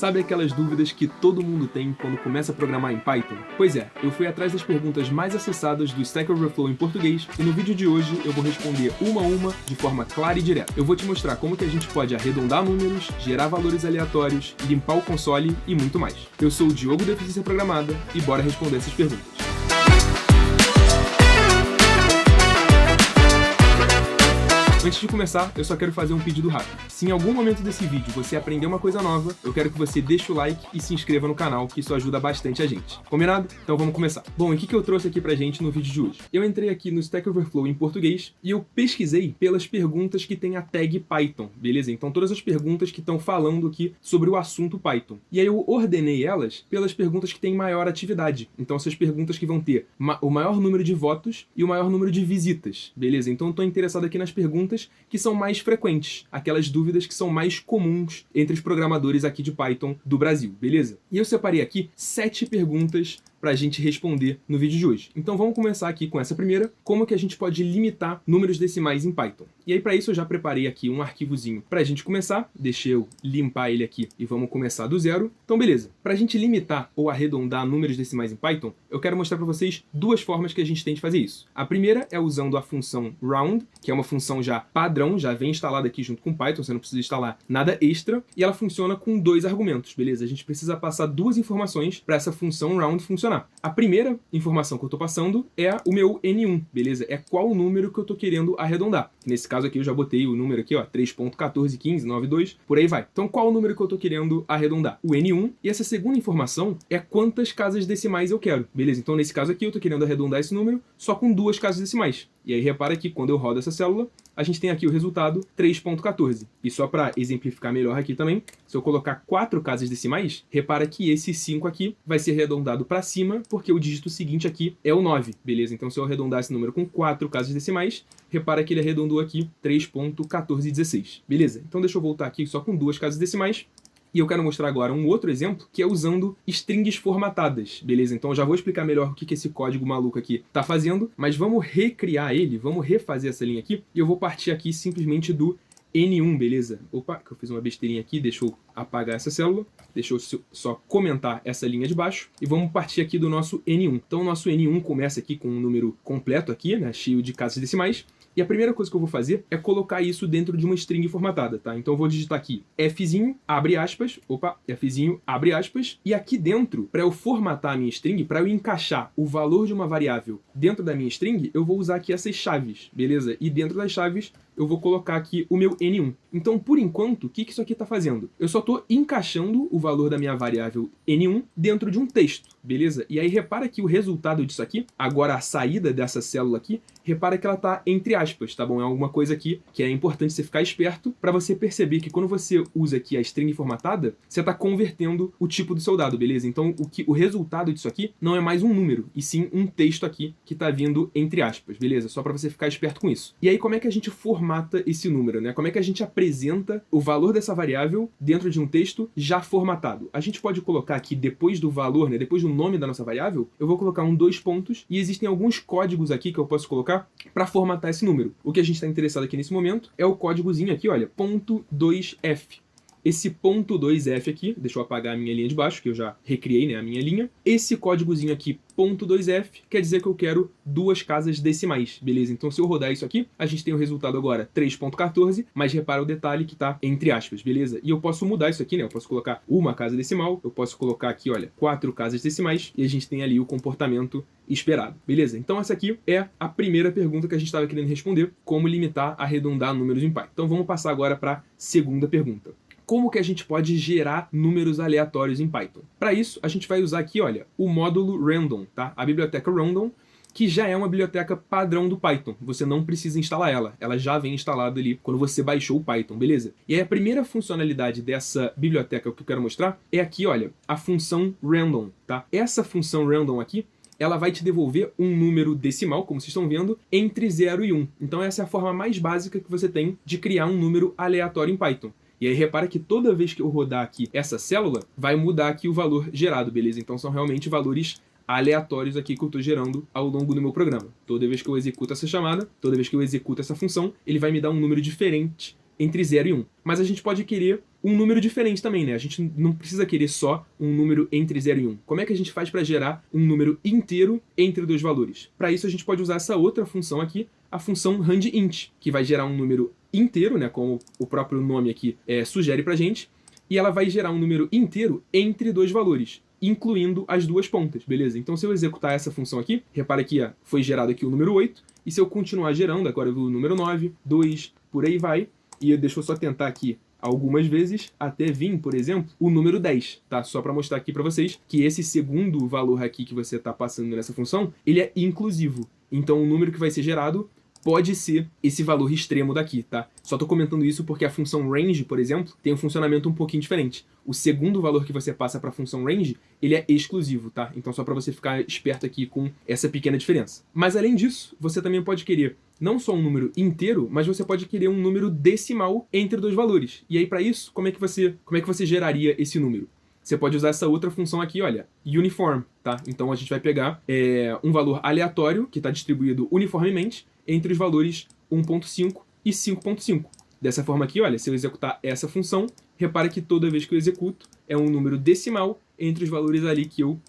Sabe aquelas dúvidas que todo mundo tem quando começa a programar em Python? Pois é, eu fui atrás das perguntas mais acessadas do Stack Overflow em português e no vídeo de hoje eu vou responder uma a uma de forma clara e direta. Eu vou te mostrar como que a gente pode arredondar números, gerar valores aleatórios, limpar o console e muito mais. Eu sou o Diogo da Eficiência Programada e bora responder essas perguntas. Antes de começar, eu só quero fazer um pedido rápido. Se em algum momento desse vídeo você aprender uma coisa nova, eu quero que você deixe o like e se inscreva no canal, que isso ajuda bastante a gente. Combinado? Então vamos começar. Bom, e o que eu trouxe aqui pra gente no vídeo de hoje? Eu entrei aqui no Stack Overflow em português e eu pesquisei pelas perguntas que tem a tag Python, beleza? Então todas as perguntas que estão falando aqui sobre o assunto Python. E aí eu ordenei elas pelas perguntas que têm maior atividade. Então essas perguntas que vão ter o maior número de votos e o maior número de visitas, beleza? Então eu tô interessado aqui nas perguntas que são mais frequentes, aquelas dúvidas que são mais comuns entre os programadores aqui de Python do Brasil, beleza? E eu separei aqui 7 perguntas para a gente responder no vídeo de hoje. Então vamos começar aqui com essa primeira, como que a gente pode limitar números decimais em Python. E aí para isso eu já preparei aqui um arquivozinho para a gente começar, deixa eu limpar ele aqui e vamos começar do zero. Então beleza, para a gente limitar ou arredondar números decimais em Python, eu quero mostrar para vocês duas formas que a gente tem de fazer isso. A primeira é usando a função round, que é uma função já padrão, já vem instalada aqui junto com o Python, você não precisa instalar nada extra, e ela funciona com 2 argumentos, beleza? A gente precisa passar 2 informações para essa função round funcionar. A primeira informação que eu estou passando é o meu N1, beleza? É qual o número que eu estou querendo arredondar. Nesse caso aqui eu já botei o número aqui, ó, 3.141592, por aí vai. Então qual o número que eu estou querendo arredondar? O N1. E essa segunda informação é quantas casas decimais eu quero, beleza? Então nesse caso aqui eu estou querendo arredondar esse número só com 2 casas decimais. E aí repara que quando eu rodo essa célula, a gente tem aqui o resultado 3.14. E só para exemplificar melhor aqui também, se eu colocar 4 casas decimais, repara que esse 5 aqui vai ser arredondado para cima, porque o dígito seguinte aqui é o 9, beleza? Então se eu arredondar esse número com 4 casas decimais, repara que ele arredondou aqui 3.1416, beleza? Então deixa eu voltar aqui só com 2 casas decimais. E eu quero mostrar agora um outro exemplo, que é usando strings formatadas, beleza? Então eu já vou explicar melhor o que esse código maluco aqui está fazendo, mas vamos recriar ele, vamos refazer essa linha aqui, e eu vou partir aqui simplesmente do N1, beleza? Opa, que eu fiz uma besteirinha aqui, deixa eu apagar essa célula, deixa eu só comentar essa linha de baixo, e vamos partir aqui do nosso N1. Então o nosso N1 começa aqui com um número completo aqui, né, cheio de casas decimais, e a primeira coisa que eu vou fazer é colocar isso dentro de uma string formatada, tá? Então eu vou digitar aqui Fzinho, abre aspas, Fzinho, abre aspas, e aqui dentro, para eu formatar a minha string, para eu encaixar o valor de uma variável dentro da minha string, eu vou usar aqui essas chaves, beleza? E dentro das chaves, eu vou colocar aqui o meu N1. Então, por enquanto, o que isso aqui está fazendo? Eu só estou encaixando o valor da minha variável N1 dentro de um texto, beleza? E aí repara que o resultado disso aqui, agora a saída dessa célula aqui, repara que ela está entre aspas, tá bom? É alguma coisa aqui que é importante você ficar esperto para você perceber que quando você usa aqui a string formatada, você está convertendo o tipo do seu dado, beleza? Então, o resultado disso aqui não é mais um número, e sim um texto aqui que está vindo entre aspas, beleza? Só para você ficar esperto com isso. E aí, como é que a gente formata esse número, né? Como é que a gente apresenta o valor dessa variável dentro de um texto já formatado? A gente pode colocar aqui depois do valor, né? Depois do nome da nossa variável, eu vou colocar 2 pontos e existem alguns códigos aqui que eu posso colocar para formatar esse número. O que a gente está interessado aqui nesse momento é o códigozinho aqui, olha, .2f. Esse .2f aqui, deixa eu apagar a minha linha de baixo, que eu já recriei, né, a minha linha. Esse códigozinho aqui, .2f, quer dizer que eu quero 2 casas decimais, beleza? Então se eu rodar isso aqui, a gente tem o resultado agora 3.14, mas repara o detalhe que tá entre aspas, beleza? E eu posso mudar isso aqui, né? Eu posso colocar uma casa decimal, eu posso colocar aqui, olha, 4 casas decimais, e a gente tem ali o comportamento esperado, beleza? Então essa aqui é a primeira pergunta que a gente estava querendo responder, como limitar, arredondar números em Python. Então vamos passar agora para a segunda pergunta. Como que a gente pode gerar números aleatórios em Python? Para isso, a gente vai usar aqui, olha, o módulo random, tá? A biblioteca random, que já é uma biblioteca padrão do Python. Você não precisa instalar ela já vem instalada ali quando você baixou o Python, beleza? E aí a primeira funcionalidade dessa biblioteca que eu quero mostrar é aqui, olha, a função random, tá? Essa função random aqui, ela vai te devolver um número decimal, como vocês estão vendo, entre 0 e 1. Então essa é a forma mais básica que você tem de criar um número aleatório em Python. E aí repara que toda vez que eu rodar aqui essa célula, vai mudar aqui o valor gerado, beleza? Então são realmente valores aleatórios aqui que eu estou gerando ao longo do meu programa. Toda vez que eu executo essa chamada, toda vez que eu executo essa função, ele vai me dar um número diferente entre 0 e 1. Mas a gente pode querer um número diferente também, né? A gente não precisa querer só um número entre 0 e 1. Como é que a gente faz para gerar um número inteiro entre dois valores? Para isso, a gente pode usar essa outra função aqui, a função randint, que vai gerar um número inteiro, né? Como o próprio nome aqui sugere pra gente, e ela vai gerar um número inteiro entre dois valores, incluindo as duas pontas, beleza? Então, se eu executar essa função aqui, repara que foi gerado aqui o número 8, e se eu continuar gerando, agora eu vou o número 9, 2, por aí vai, e deixa eu só tentar aqui algumas vezes, até vir, por exemplo, o número 10, tá? Só para mostrar aqui para vocês que esse segundo valor aqui que você está passando nessa função, ele é inclusivo. Então, o número que vai ser gerado pode ser esse valor extremo daqui, tá? Só tô comentando isso porque a função range, por exemplo, tem um funcionamento um pouquinho diferente. O segundo valor que você passa para a função range, ele é exclusivo, tá? Então só para você ficar esperto aqui com essa pequena diferença. Mas além disso, você também pode querer não só um número inteiro, mas você pode querer um número decimal entre dois valores. E aí para isso, como é que você geraria esse número? Você pode usar essa outra função aqui, olha, uniform, tá? Então a gente vai pegar um valor aleatório, que está distribuído uniformemente, entre os valores 1.5 e 5.5. Dessa forma aqui, olha, se eu executar essa função, repara que toda vez que eu executo, é um número decimal entre os valores ali que eu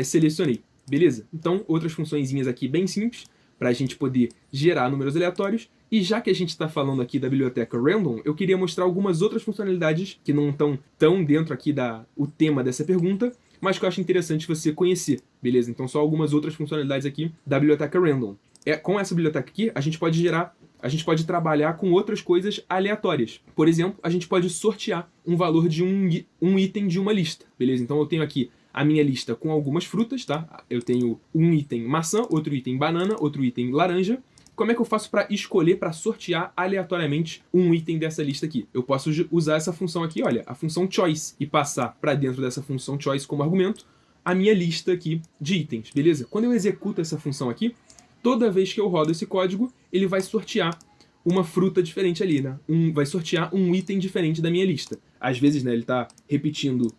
selecionei, beleza? Então, outras funçõezinhas aqui bem simples, para a gente poder gerar números aleatórios. E já que a gente está falando aqui da biblioteca Random, eu queria mostrar algumas outras funcionalidades que não estão tão dentro aqui o tema dessa pergunta, mas que eu acho interessante você conhecer, beleza? Então só algumas outras funcionalidades aqui da biblioteca Random. Com essa biblioteca aqui, a gente pode trabalhar com outras coisas aleatórias. Por exemplo, a gente pode sortear um valor de um item de uma lista, beleza? Então eu tenho aqui a minha lista com algumas frutas, tá? Eu tenho um item maçã, outro item banana, outro item laranja. Como é que eu faço para escolher, para sortear aleatoriamente um item dessa lista aqui? Eu posso usar essa função aqui, olha, a função choice, e passar para dentro dessa função choice como argumento a minha lista aqui de itens, beleza? Quando eu executo essa função aqui, toda vez que eu rodo esse código, ele vai sortear uma fruta diferente ali, né? Vai sortear um item diferente da minha lista. Às vezes, né, ele está repetindo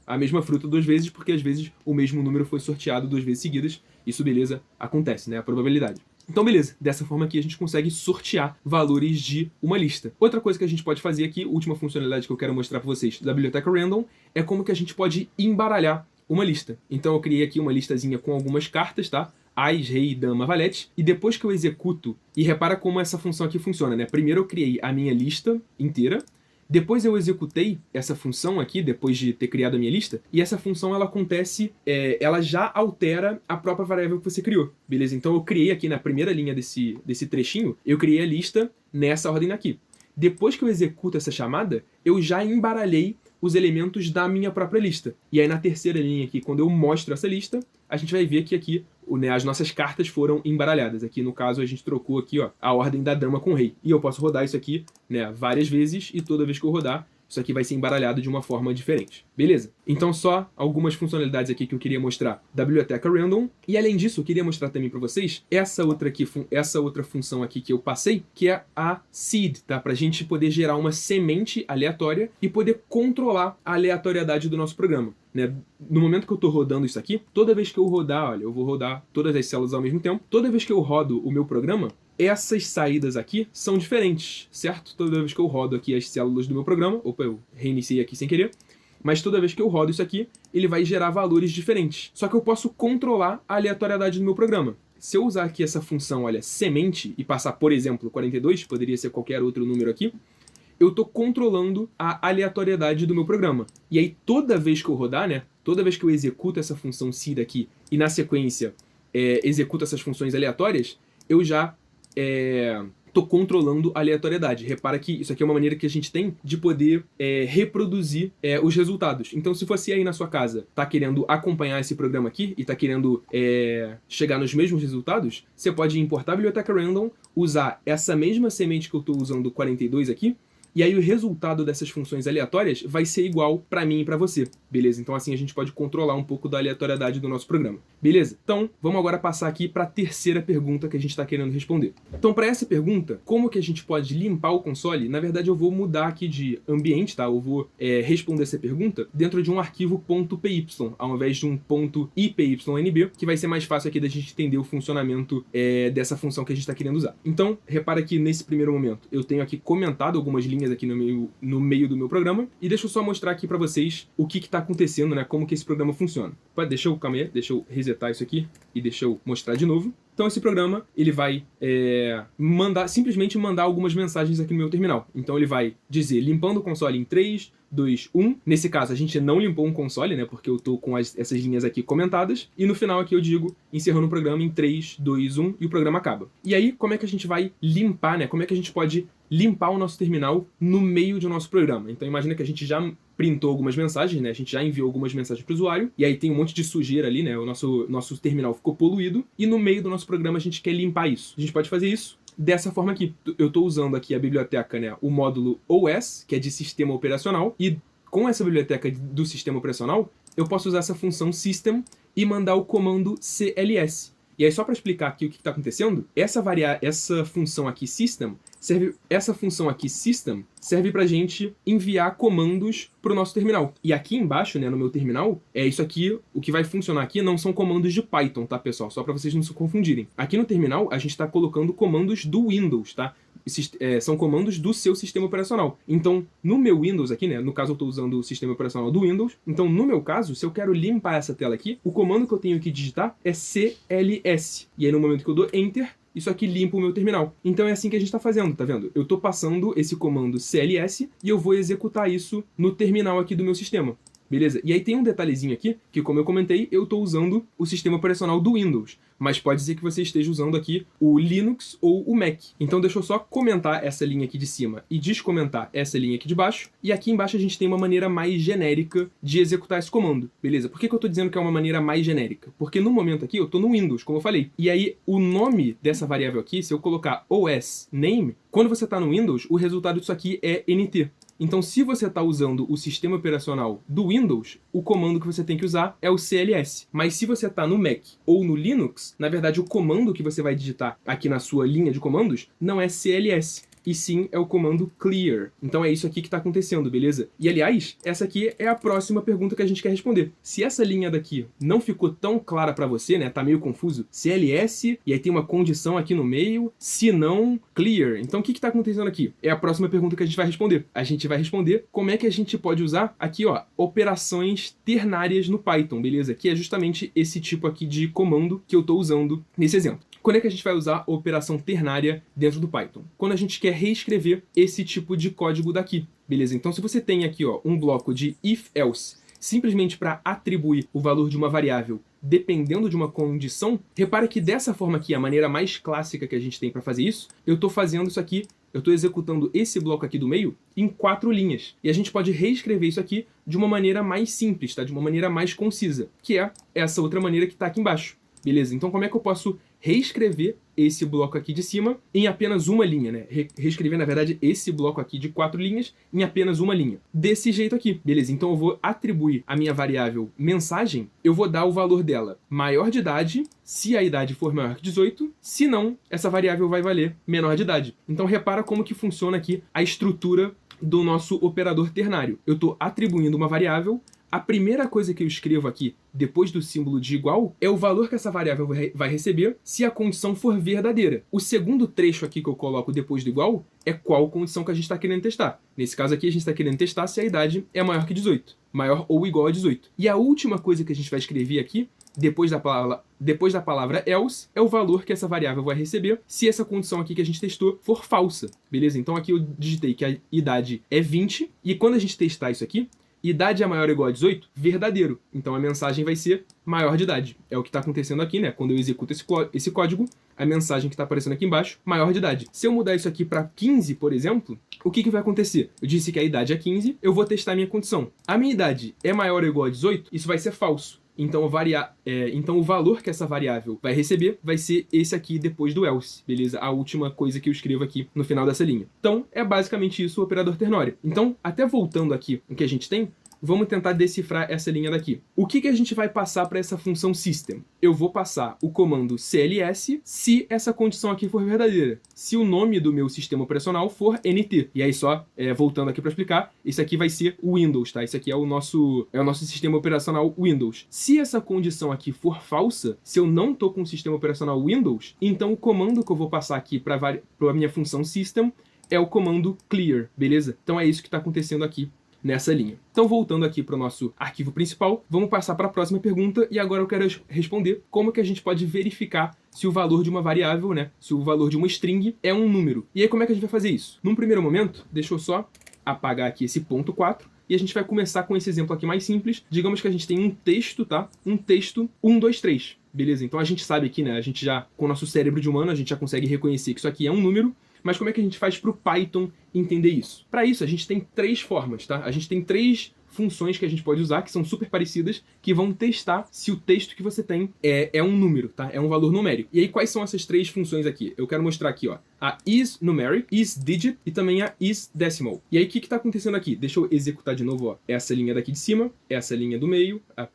a mesma fruta duas vezes, porque às vezes o mesmo número foi sorteado duas vezes seguidas. Isso, beleza, acontece, né? A probabilidade. Então, beleza, dessa forma aqui a gente consegue sortear valores de uma lista. Outra coisa que a gente pode fazer aqui, última funcionalidade que eu quero mostrar para vocês da biblioteca Random, é como que a gente pode embaralhar uma lista. Então eu criei aqui uma listazinha com algumas cartas, tá? Ás, rei, dama, valete. E depois que eu executo, e repara como essa função aqui funciona, né? Primeiro eu criei a minha lista inteira, depois eu executei essa função aqui, depois de ter criado a minha lista, e essa função ela acontece, ela já altera a própria variável que você criou, beleza? Então eu criei aqui na primeira linha desse trechinho, eu criei a lista nessa ordem aqui. Depois que eu executo essa chamada, eu já embaralhei os elementos da minha própria lista. E aí na terceira linha aqui, quando eu mostro essa lista, a gente vai ver que aqui as nossas cartas foram embaralhadas. Aqui no caso a gente trocou aqui, ó, a ordem da dama com o rei. E eu posso rodar isso aqui, né, várias vezes, e toda vez que eu rodar, isso aqui vai ser embaralhado de uma forma diferente. Beleza? Então só algumas funcionalidades aqui que eu queria mostrar da biblioteca Random. E além disso, eu queria mostrar também para vocês essa outra função aqui que eu passei, que é a seed, tá? Pra gente poder gerar uma semente aleatória e poder controlar a aleatoriedade do nosso programa, né? No momento que eu estou rodando isso aqui, toda vez que eu rodar, olha, eu vou rodar todas as células ao mesmo tempo, toda vez que eu rodo o meu programa, essas saídas aqui são diferentes, certo? Toda vez que eu rodo aqui as células do meu programa, opa, eu reiniciei aqui sem querer, mas toda vez que eu rodo isso aqui, ele vai gerar valores diferentes. Só que eu posso controlar a aleatoriedade do meu programa. Se eu usar aqui essa função, olha, semente, e passar, por exemplo, 42, poderia ser qualquer outro número aqui, eu estou controlando a aleatoriedade do meu programa. E aí toda vez que eu rodar, né, toda vez que eu executo essa função seed aqui, e na sequência executo essas funções aleatórias, eu já estou controlando a aleatoriedade. Repara que isso aqui é uma maneira que a gente tem de poder reproduzir os resultados. Então, se você aí na sua casa está querendo acompanhar esse programa aqui e está querendo chegar nos mesmos resultados, você pode importar a biblioteca Random, usar essa mesma semente que eu estou usando 42 aqui, E aí o resultado dessas funções aleatórias vai ser igual para mim e para você, beleza? Então assim a gente pode controlar um pouco da aleatoriedade do nosso programa, beleza? Então vamos agora passar aqui para a terceira pergunta que a gente está querendo responder. Então para essa pergunta, como que a gente pode limpar o console? Na verdade eu vou mudar aqui de ambiente, tá? Eu vou responder essa pergunta dentro de um arquivo .py, ao invés de um .ipynb, que vai ser mais fácil aqui da gente entender o funcionamento dessa função que a gente está querendo usar. Então, repara que nesse primeiro momento eu tenho aqui comentado algumas linhas aqui no meio do meu programa, e deixa eu só mostrar aqui para vocês o que está acontecendo, né? Como que esse programa funciona. Deixa eu resetar isso aqui e deixa eu mostrar de novo. Então esse programa, ele vai simplesmente mandar algumas mensagens aqui no meu terminal. Então ele vai dizer, limpando o console em 3, 2, 1. Nesse caso, a gente não limpou um console, né? Porque eu tô com essas linhas aqui comentadas. E no final aqui eu digo, encerrando o programa em 3, 2, 1, e o programa acaba. E aí, como é que a gente vai limpar, né? Como é que a gente pode limpar o nosso terminal no meio do nosso programa? Então imagina que a gente já printou algumas mensagens, né? A gente já enviou algumas mensagens para o usuário, e aí tem um monte de sujeira ali, né? O nosso terminal ficou poluído, e no meio do nosso programa a gente quer limpar isso. A gente pode fazer isso dessa forma aqui. Eu estou usando aqui a biblioteca, né? O módulo OS, que é de sistema operacional, e com essa biblioteca do sistema operacional, eu posso usar essa função system e mandar o comando cls. E aí, só para explicar aqui o que está acontecendo, essa função aqui system serve para a gente enviar comandos para o nosso terminal. E aqui embaixo, né, no meu terminal, isso aqui, o que vai funcionar aqui não são comandos de Python, tá, pessoal? Só para vocês não se confundirem. Aqui no terminal, a gente está colocando comandos do Windows, tá? São comandos do seu sistema operacional. Então, no meu Windows aqui, né, no caso eu estou usando o sistema operacional do Windows, então no meu caso, se eu quero limpar essa tela aqui, o comando que eu tenho que digitar é cls. E aí no momento que eu dou Enter, isso aqui limpa o meu terminal. Então é assim que a gente está fazendo, tá vendo? Eu estou passando esse comando cls e eu vou executar isso no terminal aqui do meu sistema. Beleza? E aí tem um detalhezinho aqui, que como eu comentei, eu estou usando o sistema operacional do Windows, mas pode ser que você esteja usando aqui o Linux ou o Mac. Então deixa eu só comentar essa linha aqui de cima e descomentar essa linha aqui de baixo, e aqui embaixo a gente tem uma maneira mais genérica de executar esse comando, beleza? Por que eu estou dizendo que é uma maneira mais genérica? Porque no momento aqui eu estou no Windows, como eu falei, e aí o nome dessa variável aqui, se eu colocar OS name, quando você está no Windows, o resultado disso aqui é NT. Então, se você está usando o sistema operacional do Windows, o comando que você tem que usar é o CLS. Mas se você está no Mac ou no Linux, na verdade o comando que você vai digitar aqui na sua linha de comandos não é CLS, e sim é o comando clear. Então é isso aqui que está acontecendo, beleza? E aliás, essa aqui é a próxima pergunta que a gente quer responder. Se essa linha daqui não ficou tão clara para você, né, tá meio confuso, CLS, e aí tem uma condição aqui no meio, se não, clear. Então o que está acontecendo aqui? É a próxima pergunta que a gente vai responder. A gente vai responder como é que a gente pode usar aqui, ó, operações ternárias no Python, beleza? Que é justamente esse tipo aqui de comando que eu estou usando nesse exemplo. Quando é que a gente vai usar a operação ternária dentro do Python? Quando a gente quer reescrever esse tipo de código daqui, beleza? Então se você tem aqui, ó, um bloco de if-else, simplesmente para atribuir o valor de uma variável dependendo de uma condição, repara que dessa forma aqui, a maneira mais clássica que a gente tem para fazer isso, eu estou fazendo isso aqui, eu estou executando esse bloco aqui do meio em 4 linhas. E a gente pode reescrever isso aqui de uma maneira mais simples, tá? De uma maneira mais concisa, que é essa outra maneira que está aqui embaixo. Beleza? Então como é que eu posso reescrever esse bloco aqui de cima em apenas uma linha, né? Reescrever, na verdade, esse bloco aqui de 4 linhas em apenas uma linha. Desse jeito aqui, beleza? Então eu vou atribuir a minha variável mensagem, eu vou dar o valor dela maior de idade, se a idade for maior que 18, se não, essa variável vai valer menor de idade. Então repara como que funciona aqui a estrutura do nosso operador ternário. Eu estou atribuindo uma variável, a primeira coisa que eu escrevo aqui, depois do símbolo de igual, é o valor que essa variável vai receber se a condição for verdadeira. O segundo trecho aqui que eu coloco depois do igual é qual condição que a gente está querendo testar. Nesse caso aqui, a gente está querendo testar se a idade é maior que 18. Maior ou igual a 18. E a última coisa que a gente vai escrever aqui, depois da palavra else, é o valor que essa variável vai receber se essa condição aqui que a gente testou for falsa. Beleza? Então aqui eu digitei que a idade é 20, e quando a gente testar isso aqui, idade é maior ou igual a 18? Verdadeiro. Então a mensagem vai ser maior de idade. É o que está acontecendo aqui, né? Quando eu executo esse código, a mensagem que está aparecendo aqui embaixo, maior de idade. Se eu mudar isso aqui para 15, por exemplo, o que vai acontecer? Eu disse que a idade é 15, eu vou testar a minha condição. A minha idade é maior ou igual a 18? Isso vai ser falso. então o valor que essa variável vai receber vai ser esse aqui depois do else, beleza? A última coisa que eu escrevo aqui no final dessa linha. Então, é basicamente isso o operador ternório. Então, até voltando aqui o que a gente tem, vamos tentar decifrar essa linha daqui. O que a gente vai passar para essa função system? Eu vou passar o comando cls se essa condição aqui for verdadeira. Se o nome do meu sistema operacional for NT. E aí só, voltando aqui para explicar, isso aqui vai ser o Windows, tá? Isso aqui é o nosso sistema operacional Windows. Se essa condição aqui for falsa, se eu não estou com o sistema operacional Windows, então o comando que eu vou passar aqui para a minha função system é o comando clear, beleza? Então é isso que está acontecendo aqui nessa linha. Então, voltando aqui para o nosso arquivo principal, vamos passar para a próxima pergunta e agora eu quero responder como que a gente pode verificar se o valor de uma variável, né, se o valor de uma string é um número. E aí, como é que a gente vai fazer isso? Num primeiro momento, deixa eu só apagar aqui esse ponto 4 e a gente vai começar com esse exemplo aqui mais simples. Digamos que a gente tem um texto, tá? Um texto 1, 2, 3. Beleza? Então, a gente sabe aqui, né, a gente já, com o nosso cérebro de humano, a gente já consegue reconhecer que isso aqui é um número. Mas como é que a gente faz para o Python entender isso? Para isso, a gente tem 3 formas, tá? A gente tem 3 funções que a gente pode usar, que são super parecidas, que vão testar se o texto que você tem é um número, tá? É um valor numérico. E aí, quais são essas 3 funções aqui? Eu quero mostrar aqui, ó, a isNumeric, isDigit e também a isDecimal. E aí, o que está acontecendo aqui? Deixa eu executar de novo, ó, essa linha daqui de cima, essa linha do meio, a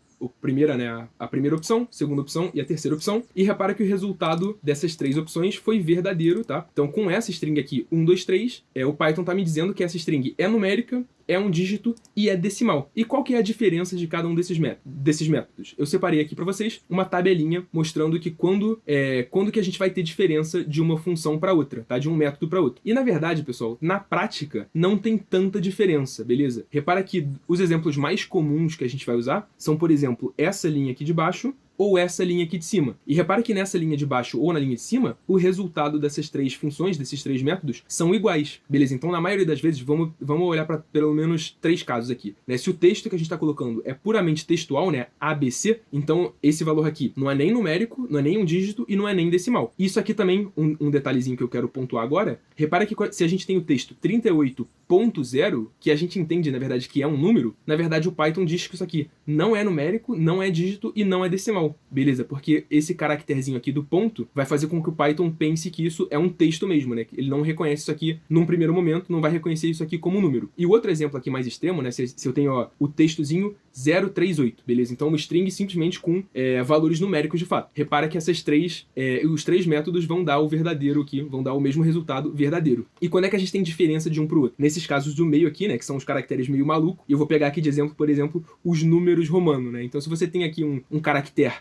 primeira opção, segunda opção e a terceira opção. E repara que o resultado dessas 3 opções foi verdadeiro, tá? Então, com essa string aqui, 1, 2, 3, o Python tá me dizendo que essa string é numérica, é um dígito e é decimal. E qual que é a diferença de cada um desses métodos? Eu separei aqui para vocês uma tabelinha mostrando que quando que a gente vai ter diferença de uma função para outra, tá? De um método para outro. E na verdade, pessoal, na prática não tem tanta diferença, beleza? Repara que os exemplos mais comuns que a gente vai usar são, por exemplo, essa linha aqui de baixo ou essa linha aqui de cima. E repara que nessa linha de baixo ou na linha de cima, o resultado dessas 3 funções, desses 3 métodos, são iguais. Beleza? Então, na maioria das vezes, vamos olhar para pelo menos 3 casos aqui, né? Se o texto que a gente está colocando é puramente textual, né? ABC, então esse valor aqui não é nem numérico, não é nem um dígito e não é nem decimal. Isso aqui também, um detalhezinho que eu quero pontuar agora, repara que se a gente tem o texto 38.0, que a gente entende, na verdade, que é um número, na verdade o Python diz que isso aqui não é numérico, não é dígito e não é decimal. Beleza? Porque esse caracterzinho aqui do ponto vai fazer com que o Python pense que isso é um texto mesmo, né? Ele não reconhece isso aqui num primeiro momento, não vai reconhecer isso aqui como um número. E o outro exemplo aqui mais extremo, né? Se eu tenho, ó, o textozinho 038, beleza? Então uma string simplesmente com valores numéricos de fato. Repara que os 3 métodos vão dar o verdadeiro aqui, vão dar o mesmo resultado verdadeiro. E quando é que a gente tem diferença de um pro outro? Nesses casos do meio aqui, né? Que são os caracteres meio maluco. E eu vou pegar aqui de exemplo, por exemplo, os números romanos, né? Então se você tem aqui um caractere,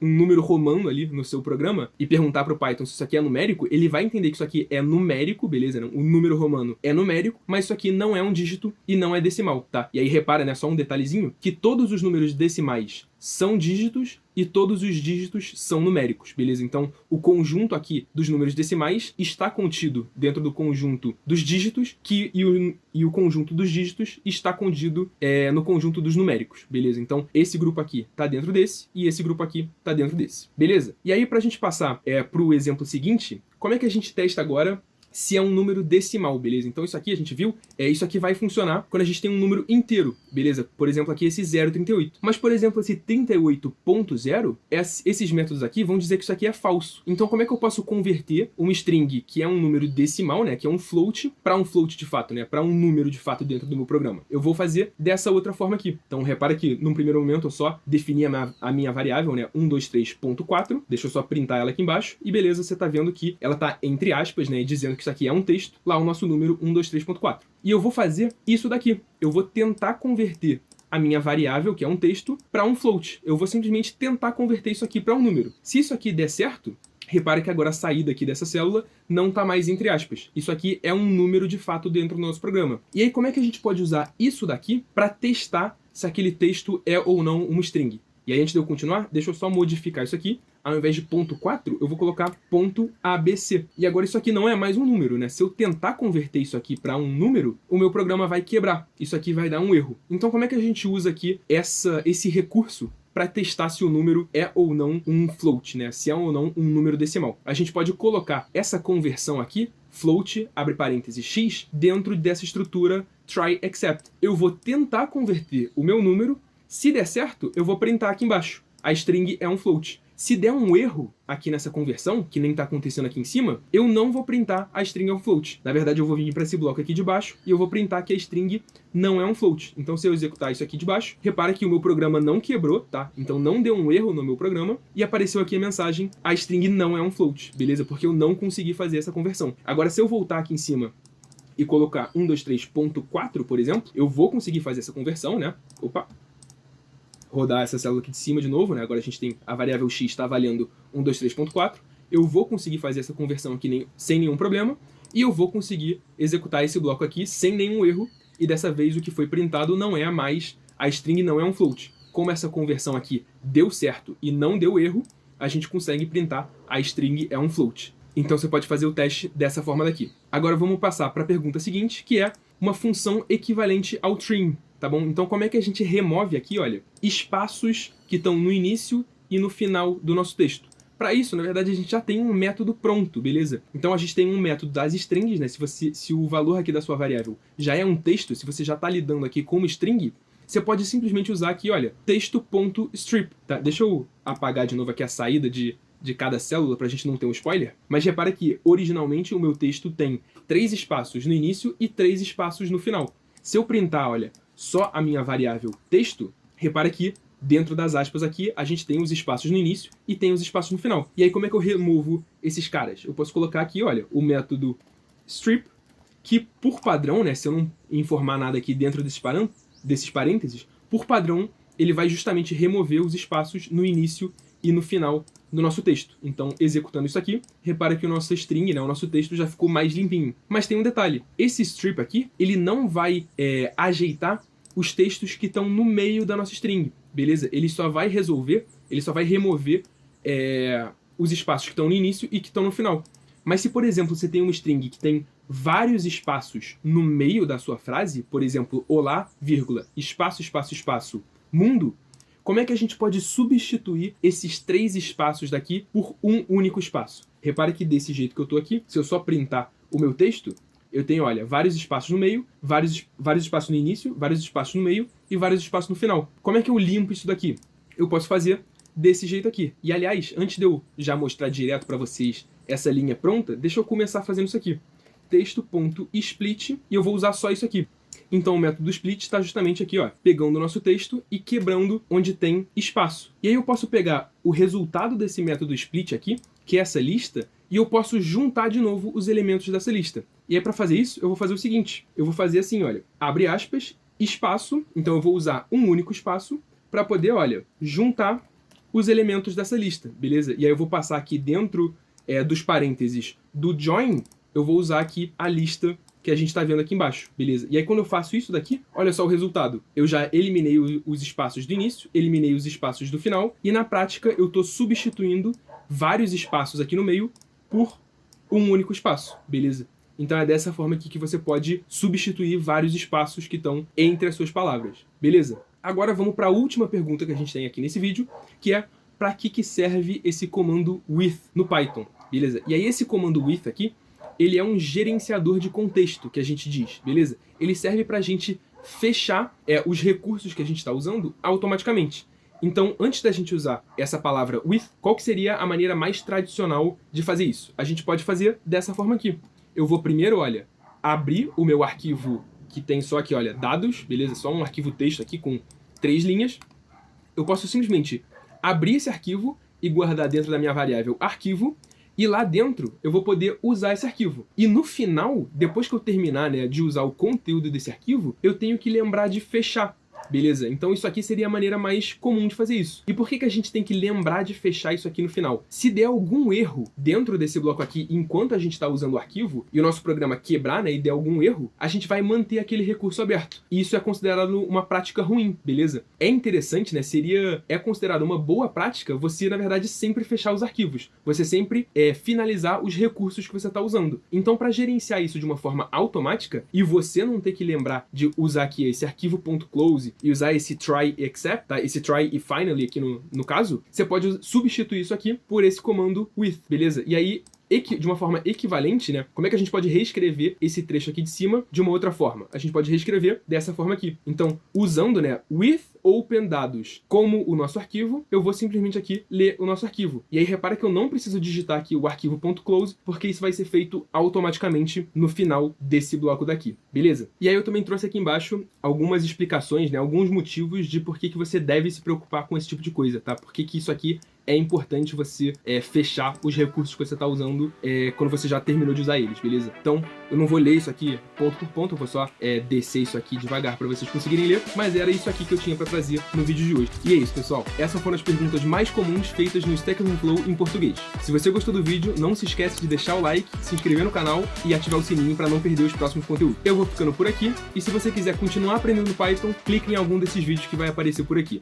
um número romano ali no seu programa e perguntar para o Python se isso aqui é numérico, ele vai entender que isso aqui é numérico, beleza? O número romano é numérico, mas isso aqui não é um dígito e não é decimal, tá? E aí repara, né, só um detalhezinho, que todos os números decimais são dígitos e todos os dígitos são numéricos, beleza? Então, o conjunto aqui dos números decimais está contido dentro do conjunto dos dígitos, e o conjunto dos dígitos está contido no conjunto dos numéricos, beleza? Então, esse grupo aqui está dentro desse e esse grupo aqui está dentro desse, beleza? E aí, para a gente passar para o exemplo seguinte, como é que a gente testa agora se é um número decimal, beleza? Então isso aqui a gente viu, isso aqui vai funcionar quando a gente tem um número inteiro, beleza? Por exemplo, aqui esse 0,38. Mas, por exemplo, esse 38.0, esses métodos aqui vão dizer que isso aqui é falso. Então como é que eu posso converter uma string que é um número decimal, né, que é um float, para um float de fato, né, para um número de fato dentro do meu programa? Eu vou fazer dessa outra forma aqui. Então repara que, num primeiro momento, eu só defini a minha variável, né, 123.4, deixa eu só printar ela aqui embaixo, e beleza, você tá vendo que ela tá entre aspas, né, dizendo que isso aqui é um texto, lá o nosso número 123.4. E eu vou fazer isso daqui. Eu vou tentar converter a minha variável, que é um texto, para um float. Eu vou simplesmente tentar converter isso aqui para um número. Se isso aqui der certo, repare que agora a saída aqui dessa célula não está mais entre aspas. Isso aqui é um número de fato dentro do nosso programa. E aí como é que a gente pode usar isso daqui para testar se aquele texto é ou não uma string? E aí, antes de eu continuar, deixa eu só modificar isso aqui. Ao invés de ponto 4, eu vou colocar ponto ABC. E agora isso aqui não é mais um número, né? Se eu tentar converter isso aqui para um número, o meu programa vai quebrar. Isso aqui vai dar um erro. Então como é que a gente usa aqui esse recurso para testar se o número é ou não um float, né? Se é ou não um número decimal? A gente pode colocar essa conversão aqui, float, abre parênteses, x, dentro dessa estrutura try except. Eu vou tentar converter o meu número. Se der certo, eu vou printar aqui embaixo. a string é um float. Se der um erro aqui nessa conversão, que nem está acontecendo aqui em cima, eu não vou printar a string é um float. Na verdade, eu vou vir para esse bloco aqui de baixo e eu vou printar que a string não é um float. Então, se eu executar isso aqui de baixo, repara que o meu programa não quebrou, tá? Então, não deu um erro no meu programa e apareceu aqui a mensagem, a string não é um float, beleza? Porque eu não consegui fazer essa conversão. Agora, se eu voltar aqui em cima e colocar 123.4, por exemplo, eu vou conseguir fazer essa conversão, né? Opa! Rodar essa célula aqui de cima de novo, né? Agora a gente tem a variável x está avaliando 123.4. Eu vou conseguir fazer essa conversão aqui sem nenhum problema e eu vou conseguir executar esse bloco aqui sem nenhum erro e dessa vez o que foi printado não é mais, a string não é um float. Como essa conversão aqui deu certo e não deu erro, a gente consegue printar a string é um float. Então você pode fazer o teste dessa forma daqui. Agora vamos passar para a pergunta seguinte, que é uma função equivalente ao trim. Tá bom? Então como é que a gente remove aqui, olha, espaços que estão no início e no final do nosso texto? Para isso, na verdade, a gente já tem um método pronto, beleza? Então a gente tem um método das strings, né? Se o valor aqui da sua variável já é um texto, se você já está lidando aqui com uma string, você pode simplesmente usar aqui, olha, texto.strip, tá? Deixa eu apagar de novo aqui a saída de cada célula para a gente não ter um spoiler. Mas repara que, originalmente, o meu texto tem 3 espaços no início e 3 espaços no final. Se eu printar, olha, só a minha variável texto, repara que dentro das aspas aqui a gente tem os espaços no início e tem os espaços no final. E aí como é que eu removo esses caras? Eu posso colocar aqui, olha, o método strip, que por padrão, né, se eu não informar nada aqui dentro desses parênteses, por padrão ele vai justamente remover os espaços no início e no final do nosso texto. Então, executando isso aqui, repara que o nosso string, né, o nosso texto já ficou mais limpinho. Mas tem um detalhe, esse strip aqui, ele não vai ajeitar os textos que estão no meio da nossa string, beleza? Ele só vai remover os espaços que estão no início e que estão no final. Mas se, por exemplo, você tem uma string que tem vários espaços no meio da sua frase, por exemplo, olá, vírgula, espaço, espaço, espaço, mundo, como é que a gente pode substituir esses 3 espaços daqui por um único espaço? Repare que desse jeito que eu estou aqui, se eu só printar o meu texto, eu tenho, olha, vários espaços no meio, vários espaços no início, vários espaços no meio e vários espaços no final. Como é que eu limpo isso daqui? Eu posso fazer desse jeito aqui. E, aliás, antes de eu já mostrar direto para vocês essa linha pronta, deixa eu começar fazendo isso aqui. Texto.split, e eu vou usar só isso aqui. Então o método split está justamente aqui, ó, pegando o nosso texto e quebrando onde tem espaço. E aí eu posso pegar o resultado desse método split aqui, que é essa lista, e eu posso juntar de novo os elementos dessa lista. E aí para fazer isso, eu vou fazer o seguinte, eu vou fazer assim, olha, abre aspas, espaço, então eu vou usar um único espaço para poder, olha, juntar os elementos dessa lista, beleza? E aí eu vou passar aqui dentro dos parênteses do join, eu vou usar aqui a lista que a gente está vendo aqui embaixo, beleza? E aí quando eu faço isso daqui, olha só o resultado. Eu já eliminei os espaços do início, eliminei os espaços do final, e na prática eu estou substituindo vários espaços aqui no meio por um único espaço, beleza? Então é dessa forma aqui que você pode substituir vários espaços que estão entre as suas palavras, beleza? Agora vamos para a última pergunta que a gente tem aqui nesse vídeo, que é para que serve esse comando with no Python, beleza? E aí esse comando with aqui, ele é um gerenciador de contexto, que a gente diz, beleza? Ele serve para a gente fechar os recursos que a gente está usando automaticamente. Então, antes da gente usar essa palavra with, qual que seria a maneira mais tradicional de fazer isso? A gente pode fazer dessa forma aqui. Eu vou primeiro, olha, abrir o meu arquivo que tem só aqui, olha, dados, beleza? Só um arquivo texto aqui com 3 linhas. Eu posso simplesmente abrir esse arquivo e guardar dentro da minha variável arquivo, e lá dentro eu vou poder usar esse arquivo. E no final, depois que eu terminar, né, de usar o conteúdo desse arquivo, eu tenho que lembrar de fechar. Beleza? Então isso aqui seria a maneira mais comum de fazer isso. E por que a gente tem que lembrar de fechar isso aqui no final? Se der algum erro dentro desse bloco aqui, enquanto a gente está usando o arquivo, e o nosso programa quebrar, né, e der algum erro, a gente vai manter aquele recurso aberto. E isso é considerado uma prática ruim, beleza? É interessante, né? É considerado uma boa prática você, na verdade, sempre fechar os arquivos. Você sempre finalizar os recursos que você está usando. Então, para gerenciar isso de uma forma automática, e você não ter que lembrar de usar aqui esse arquivo.close e usar esse try except, tá? Esse try e finally aqui no caso, você pode substituir isso aqui por esse comando with, beleza? E aí, de uma forma equivalente, né? Como é que a gente pode reescrever esse trecho aqui de cima de uma outra forma? A gente pode reescrever dessa forma aqui. Então, usando, né, with open dados como o nosso arquivo, eu vou simplesmente aqui ler o nosso arquivo. E aí repara que eu não preciso digitar aqui o arquivo.close, porque isso vai ser feito automaticamente no final desse bloco daqui, beleza? E aí eu também trouxe aqui embaixo algumas explicações, né, alguns motivos de por que você deve se preocupar com esse tipo de coisa, tá? Por que isso aqui é importante você fechar os recursos que você está usando quando você já terminou de usar eles, beleza? Então, eu não vou ler isso aqui ponto por ponto, eu vou só descer isso aqui devagar para vocês conseguirem ler, mas era isso aqui que eu tinha para trazer no vídeo de hoje. E é isso, pessoal. Essas foram as perguntas mais comuns feitas no Stack Overflow em português. Se você gostou do vídeo, não se esquece de deixar o like, se inscrever no canal e ativar o sininho para não perder os próximos conteúdos. Eu vou ficando por aqui, e se você quiser continuar aprendendo Python, clique em algum desses vídeos que vai aparecer por aqui.